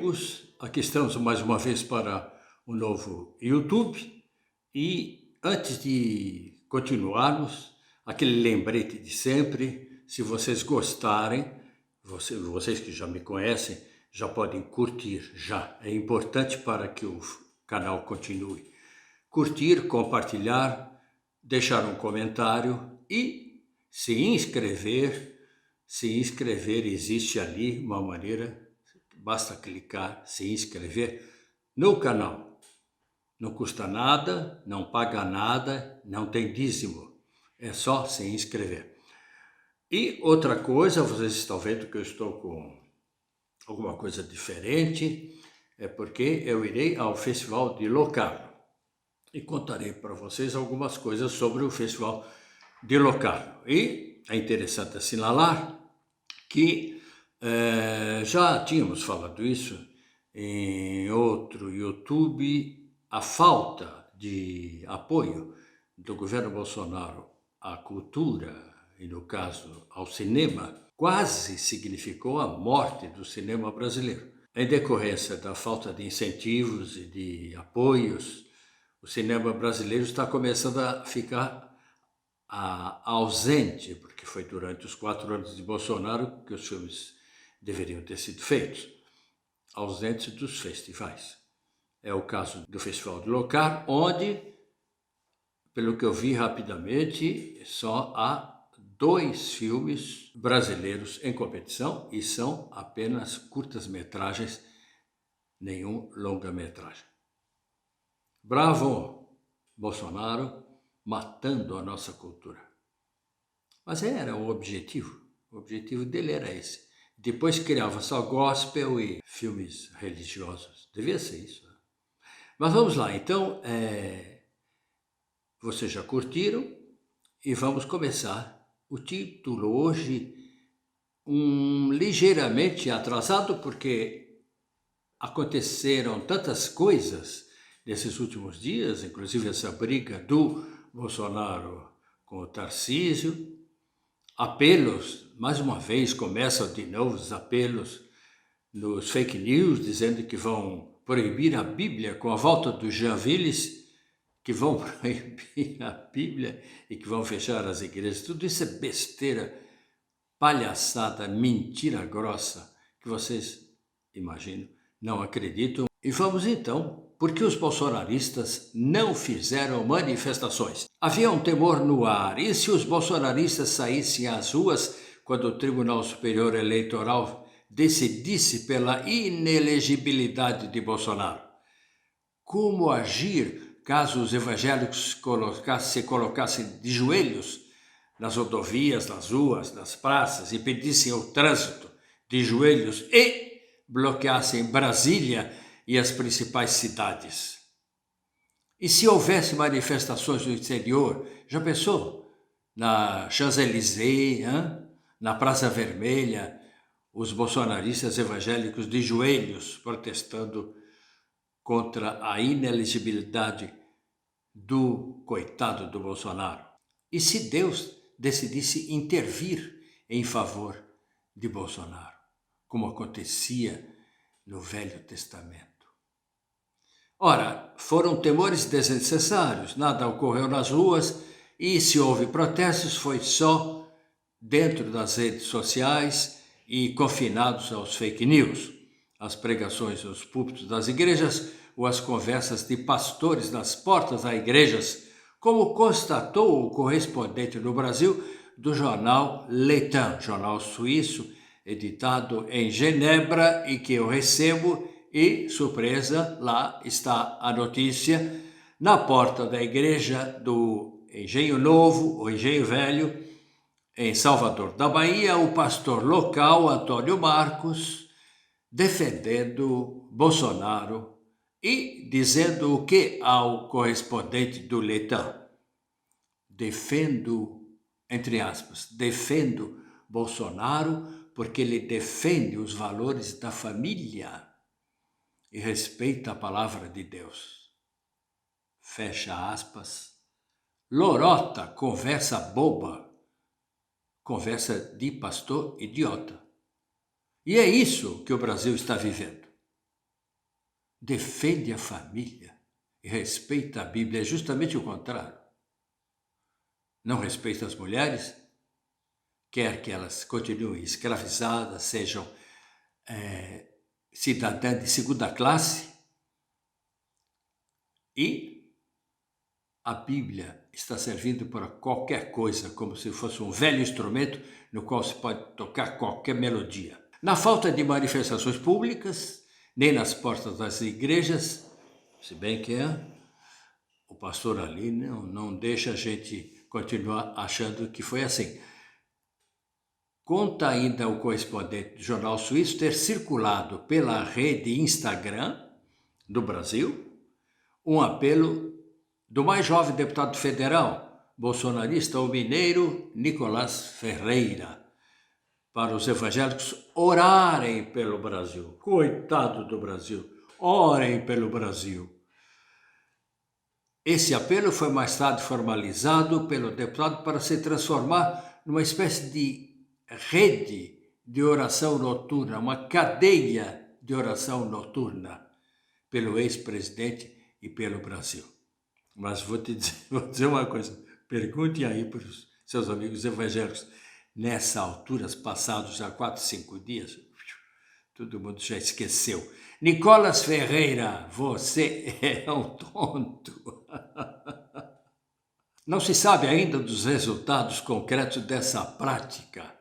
amigos, aqui estamos mais uma vez para o novo YouTube e antes de continuarmos, aquele lembrete de sempre, se vocês gostarem, vocês que já me conhecem, já podem curtir já, é importante para que o canal continue. Curtir, compartilhar, deixar um comentário e se inscrever. Se inscrever, existe ali uma maneira, basta clicar, se inscrever no canal. Não custa nada, não paga nada, não tem dízimo, é só se inscrever. E outra coisa, vocês estão vendo que eu estou com alguma coisa diferente, é porque eu irei ao Festival de Locarno e contarei para vocês algumas coisas sobre o Festival de Locarno. E é interessante assinalar que já tínhamos falado isso em outro YouTube, a falta de apoio do governo Bolsonaro à cultura, e no caso ao cinema, quase significou a morte do cinema brasileiro. Em decorrência da falta de incentivos e de apoios, o cinema brasileiro está começando a ficar ausente, porque foi durante os 4 anos de Bolsonaro que os filmes deveriam ter sido feitos, ausentes dos festivais. É o caso do Festival de Locarno, onde, pelo que eu vi rapidamente, só há 2 filmes brasileiros em competição e são apenas curtas-metragens, nenhum longa-metragem. Bravo, Bolsonaro, matando a nossa cultura. Mas era o objetivo dele era esse. Depois criava só gospel e filmes religiosos. Devia ser isso. Mas vamos lá, então, vocês já curtiram e vamos começar. O título hoje, ligeiramente atrasado, porque aconteceram tantas coisas nesses últimos dias, inclusive essa briga do Bolsonaro com o Tarcísio, apelos, mais uma vez começam de novo os apelos nos fake news, dizendo que vão proibir a Bíblia com a volta dos Jean Willis, que vão proibir a Bíblia e que vão fechar as igrejas. Tudo isso é besteira, palhaçada, mentira grossa, que vocês, imagino, não acreditam. E vamos então, porque os bolsonaristas não fizeram manifestações. Havia um temor no ar, e se os bolsonaristas saíssem às ruas quando o Tribunal Superior Eleitoral decidisse pela inelegibilidade de Bolsonaro? Como agir caso os evangélicos se colocassem de joelhos nas rodovias, nas ruas, nas praças, e pedissem o trânsito de joelhos e bloqueassem Brasília e as principais cidades? E se houvesse manifestações no exterior, já pensou? Na Champs-Élysées, na Praça Vermelha, os bolsonaristas evangélicos de joelhos protestando contra a inelegibilidade do coitado do Bolsonaro. E se Deus decidisse intervir em favor de Bolsonaro, como acontecia no Velho Testamento? Ora, foram temores desnecessários, nada ocorreu nas ruas e se houve protestos foi só dentro das redes sociais e confinados aos fake news, as pregações nos púlpitos das igrejas ou as conversas de pastores nas portas das igrejas, como constatou o correspondente no Brasil do jornal L'État, jornal suíço, editado em Genebra e que eu recebo. E, surpresa, lá está a notícia, na porta da igreja do Engenho Novo, ou Engenho Velho, em Salvador da Bahia, o pastor local, Antônio Marcos, defendendo Bolsonaro e dizendo o que ao correspondente do L'État? Defendo, entre aspas, defendo Bolsonaro porque ele defende os valores da família e respeita a palavra de Deus. Fecha aspas. Lorota, conversa boba, conversa de pastor idiota. E é isso que o Brasil está vivendo. defende a família e respeita a Bíblia. É justamente o contrário. Não respeita as mulheres, quer que elas continuem escravizadas, sejam cidadãs de segunda classe. E a Bíblia está servindo para qualquer coisa, como se fosse um velho instrumento no qual se pode tocar qualquer melodia. Na falta de manifestações públicas, nem nas portas das igrejas, se bem que o pastor ali não deixa a gente continuar achando que foi assim. Conta ainda o correspondente do jornal suíço ter circulado pela rede Instagram do Brasil um apelo do mais jovem deputado federal, bolsonarista, o mineiro Nicolás Ferreira, para os evangélicos orarem pelo Brasil. Coitado do Brasil, orem pelo Brasil. Esse apelo foi mais tarde formalizado pelo deputado para se transformar numa espécie de rede de oração noturna, uma cadeia de oração noturna pelo ex-presidente e pelo Brasil. Mas vou dizer uma coisa, pergunte aí para os seus amigos evangélicos, nessa altura, passados já 4, 5 dias, todo mundo já esqueceu. Nicolás Ferreira, você é um tonto. Não se sabe ainda dos resultados concretos dessa prática,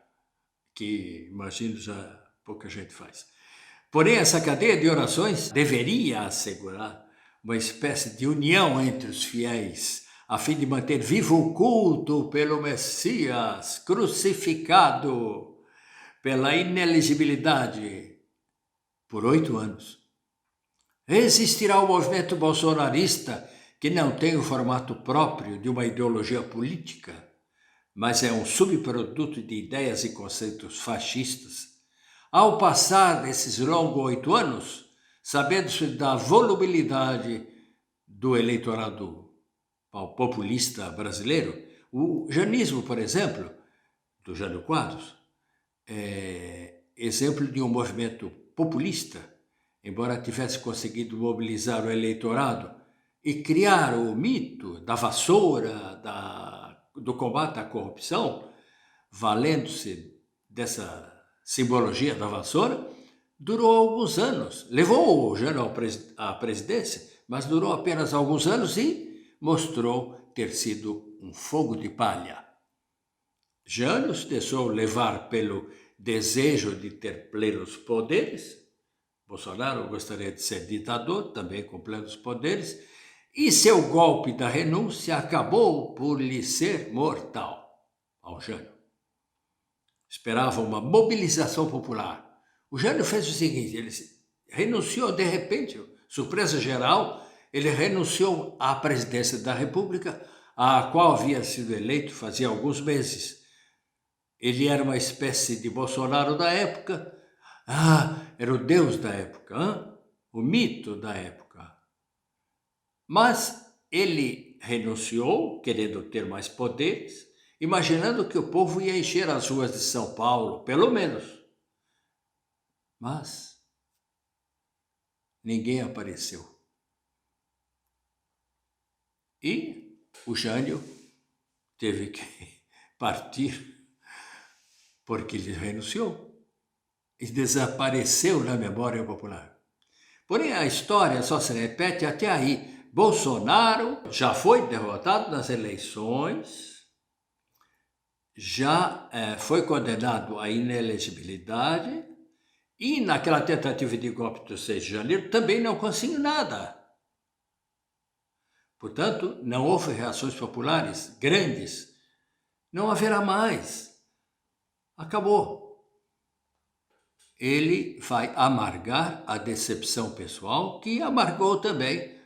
que imagino já pouca gente faz. Porém, essa cadeia de orações deveria assegurar uma espécie de união entre os fiéis, a fim de manter vivo o culto pelo Messias crucificado pela inelegibilidade por 8 anos. Existirá o movimento bolsonarista que não tem o formato próprio de uma ideologia política, mas é um subproduto de ideias e conceitos fascistas. Ao passar desses longos 8 anos, sabendo-se da volubilidade do eleitorado populista brasileiro, o janismo, por exemplo, do Jânio Quadros, é exemplo de um movimento populista, embora tivesse conseguido mobilizar o eleitorado e criar o mito da vassoura, do combate à corrupção, valendo-se dessa simbologia da vassoura, durou alguns anos. Levou o Jânio à presidência, mas durou apenas alguns anos e mostrou ter sido um fogo de palha. Jânio se deixou levar pelo desejo de ter plenos poderes. Bolsonaro gostaria de ser ditador, também com plenos poderes, e seu golpe da renúncia acabou por lhe ser mortal ao Jânio. Esperava uma mobilização popular. O Jânio fez o seguinte, ele renunciou de repente, surpresa geral, ele renunciou à presidência da República, a qual havia sido eleito fazia alguns meses. Ele era uma espécie de Bolsonaro da época, era o Deus da época, o mito da época. Mas ele renunciou, querendo ter mais poderes, imaginando que o povo ia encher as ruas de São Paulo, pelo menos. Mas ninguém apareceu. E o Jânio teve que partir porque ele renunciou e desapareceu na memória popular. Porém, a história só se repete até aí. Bolsonaro já foi derrotado nas eleições, já foi condenado à inelegibilidade e naquela tentativa de golpe do 6 de janeiro também não conseguiu nada. Portanto, não houve reações populares grandes, não haverá mais. Acabou. Ele vai amargar a decepção pessoal que amargou também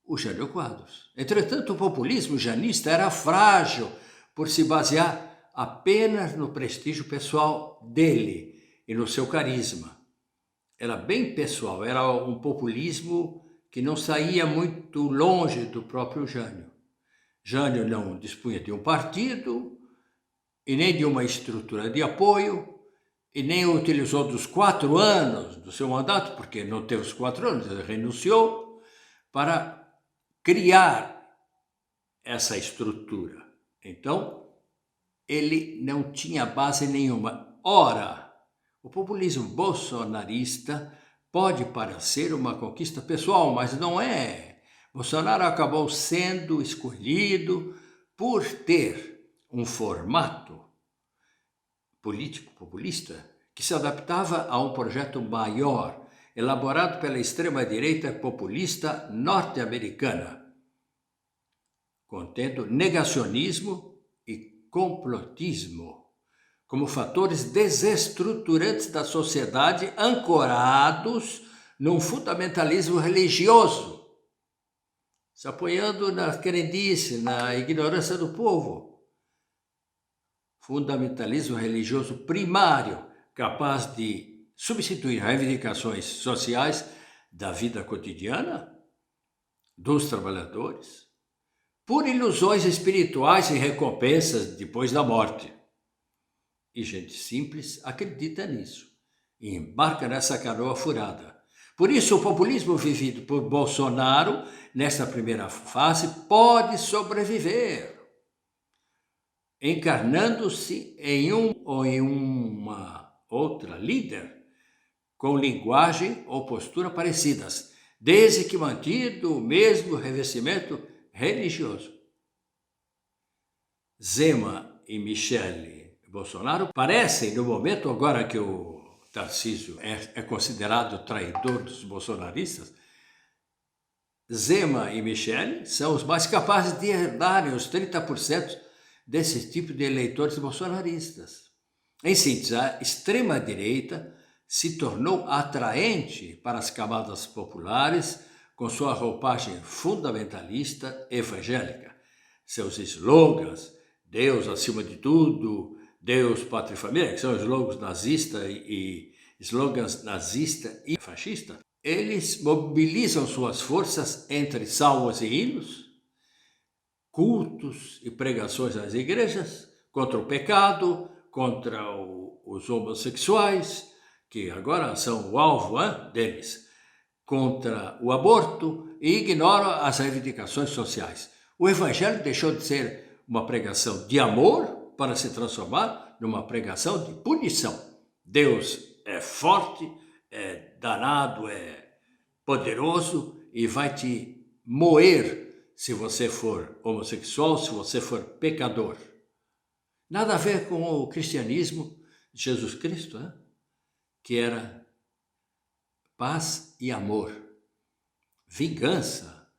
o Jânio Quadros. Entretanto, o populismo janista era frágil por se basear apenas no prestígio pessoal dele e no seu carisma. Era bem pessoal, era um populismo que não saía muito longe do próprio Jânio. Jânio não dispunha de um partido e nem de uma estrutura de apoio, e nem utilizou dos 4 anos do seu mandato, porque não teve os 4 anos, ele renunciou, para criar essa estrutura. Então, ele não tinha base nenhuma. Ora, o populismo bolsonarista pode parecer uma conquista pessoal, mas não é. Bolsonaro acabou sendo escolhido por ter um formato político populista que se adaptava a um projeto maior, elaborado pela extrema-direita populista norte-americana, contendo negacionismo e complotismo como fatores desestruturantes da sociedade ancorados num fundamentalismo religioso, se apoiando na crendice, na ignorância do povo. Fundamentalismo religioso primário, capaz de substituir reivindicações sociais da vida cotidiana dos trabalhadores por ilusões espirituais e recompensas depois da morte. E gente simples acredita nisso e embarca nessa canoa furada. Por isso, o populismo vivido por Bolsonaro, nesta primeira fase, pode sobreviver, encarnando-se em um ou em uma outra líder com linguagem ou postura parecidas, desde que mantido o mesmo revestimento religioso. Zema e Michele Bolsonaro parecem, no momento agora que o Tarcísio é considerado traidor dos bolsonaristas, Zema e Michele são os mais capazes de herdarem os 30% desse tipo de eleitores bolsonaristas. Em síntese, a extrema-direita se tornou atraente para as camadas populares com sua roupagem fundamentalista evangélica. Seus slogans, Deus acima de tudo, Deus, pátria e família, que são slogans nazista e fascista, eles mobilizam suas forças entre salmos e hinos, cultos e pregações nas igrejas, contra o pecado, contra os homossexuais, que agora são o alvo deles, contra o aborto e ignoram as reivindicações sociais. O evangelho deixou de ser uma pregação de amor para se transformar numa pregação de punição. Deus é forte, é danado, é poderoso e vai te moer se você for homossexual, se você for pecador. Nada a ver com o cristianismo de Jesus Cristo, que era paz e amor. Vingança.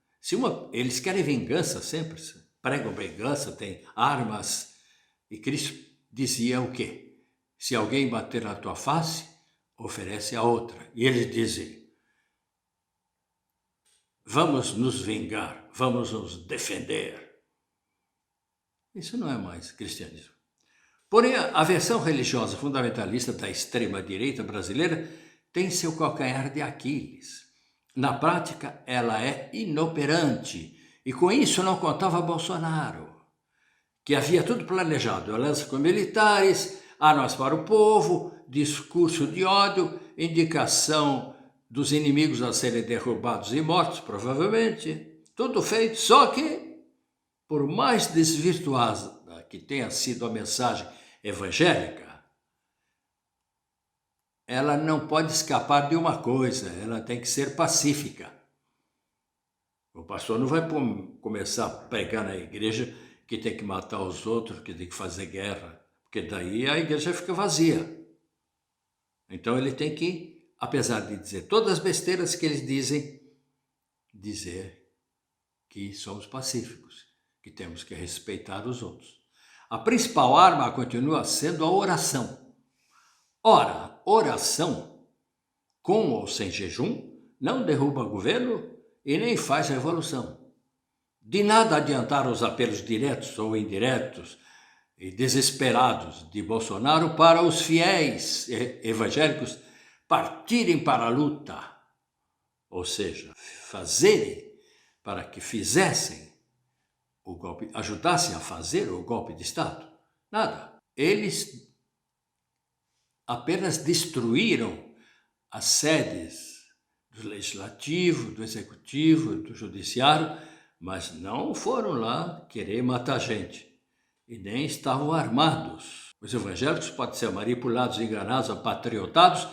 Eles querem vingança sempre, pregam vingança, têm armas. E Cristo dizia o quê? Se alguém bater na tua face, oferece a outra. E eles dizem, vamos nos vingar, vamos nos defender. Isso não é mais cristianismo. Porém, a versão religiosa fundamentalista da extrema-direita brasileira tem seu calcanhar de Aquiles. Na prática, ela é inoperante, e com isso não contava Bolsonaro, que havia tudo planejado, aliança com militares, armas para o povo, discurso de ódio, indicação dos inimigos a serem derrubados e mortos, provavelmente, tudo feito, só que, por mais desvirtuada que tenha sido a mensagem evangélica, ela não pode escapar de uma coisa, ela tem que ser pacífica. O pastor não vai começar a pregar na igreja que tem que matar os outros, que tem que fazer guerra, porque daí a igreja fica vazia. Então ele tem que, apesar de dizer todas as besteiras que eles dizem, dizer que somos pacíficos, que temos que respeitar os outros. A principal arma continua sendo a oração. Ora, oração, com ou sem jejum, não derruba governo e nem faz revolução. De nada adiantaram os apelos diretos ou indiretos e desesperados de Bolsonaro para os fiéis evangélicos partirem para a luta, ou seja, fazerem para que fizessem o golpe, ajudassem a fazer o golpe de Estado. Nada. Eles apenas destruíram as sedes do Legislativo, do Executivo, do Judiciário, mas não foram lá querer matar gente e nem estavam armados. Os evangélicos podem ser manipulados, enganados, apatriotados,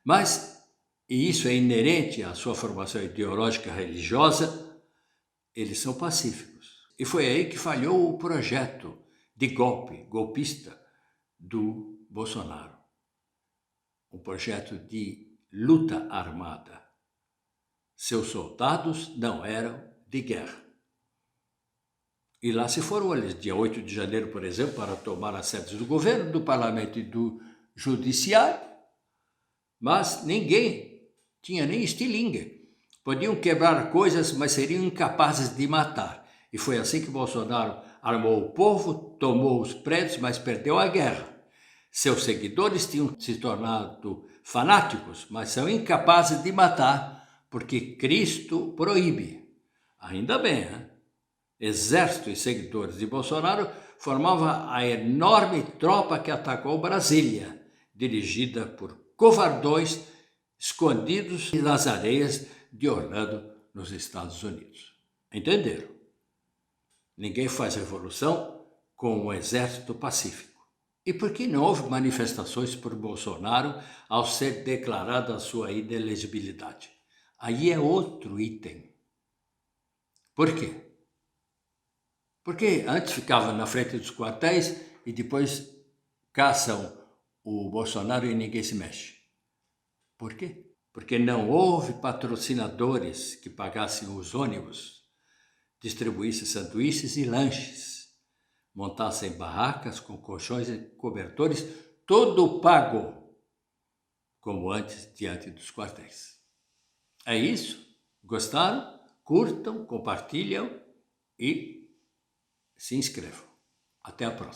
mas, e isso é inerente à sua formação ideológica religiosa, eles são pacíficos. E foi aí que falhou o projeto de golpista do Bolsonaro. Um projeto de luta armada. Seus soldados não eram de guerra. E lá se foram eles, dia 8 de janeiro, por exemplo, para tomar as sedes do governo, do parlamento e do judiciário, mas ninguém tinha nem estilingue. Podiam quebrar coisas, mas seriam incapazes de matar. E foi assim que Bolsonaro armou o povo, tomou os prédios, mas perdeu a guerra. Seus seguidores tinham se tornado fanáticos, mas são incapazes de matar, porque Cristo proíbe. Ainda bem, hein? Exército e seguidores de Bolsonaro formavam a enorme tropa que atacou Brasília, dirigida por covardões escondidos nas areias de Orlando, nos Estados Unidos. Entenderam? Ninguém faz revolução com um exército pacífico. E por que não houve manifestações por Bolsonaro ao ser declarada a sua inelegibilidade? Aí é outro item. Por quê? Porque antes ficava na frente dos quartéis e depois caçam o Bolsonaro e ninguém se mexe. Por quê? Porque não houve patrocinadores que pagassem os ônibus, distribuíssem sanduíches e lanches, montassem barracas com colchões e cobertores, tudo pago, como antes diante dos quartéis. É isso? Gostaram? Curtam, compartilham e se inscrevam. Até a próxima.